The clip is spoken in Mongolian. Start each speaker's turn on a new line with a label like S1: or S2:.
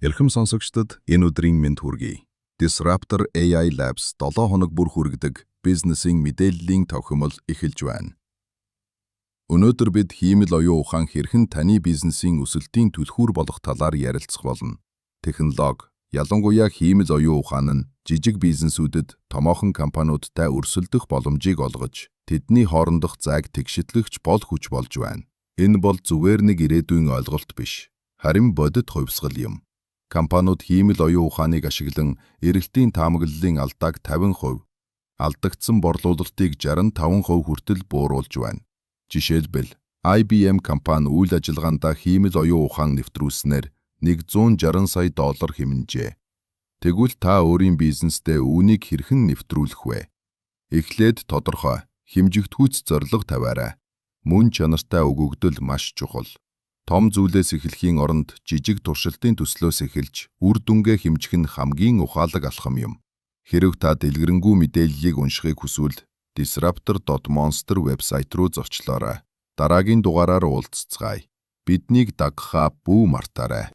S1: Эрхэм сонсогчдод энэ өдрийн мэнд хүргэе. Disruptor AI Labs 7 хоног бүр хүргэдэг бизнесийн мэдээллийн товхимол эхэлж байна. Өнөөдөр бид хиймэл оюун ухаан хэрхэн таны бизнесийн өсөлтийн түлхүүр болох талаар ярилцах болно. Технологи, ялангуяа хиймэл оюун ухаан нь жижиг бизнесүүдэд томоохон компаниудтай өрсөлдөх боломжийг олгож, тэдний хоорондох зайг тэгшитлэгч бол хүч болж байна. Энэ бол зүгээр нэг ирээдүйн ойлголт биш, харин бодит хувьсгал юм. Компаниуд хиймэл оюун ухааныг ашиглан эрэлтийн таамаглалын алдааг 50%, алдагдсан борлуулалтыг 65% хүртэл бууруулж байна. Жишээлбэл, IBM компани үйл ажиллагаандаа хиймэл оюун ухаан нэвтрүүлснээр $160 сая хэмнэжээ. Тэгвэл та өөрийн бизнесдээ үүнийг хэрхэн нэвтрүүлэх вэ? Эхлээд тодорхой, хэмжигдэхүйц зорилго тавиарай. Мөн чанартай өгөгдөл маш чухал. Том зүйлээс эхлэхийн оронд жижиг туршилтын төслөөс эхэлж, үр дүнгээ хэмжих нь хамгийн ухаалаг алхам юм. Хэрэв та дэлгэрэнгүй мэдээллийг уншихыг хүсвэл disruptor.monster вебсайт руу зочлоорой. Дараагийн дугаараар уулзцгаая. Биднийг дагахаа бүү мартаарай.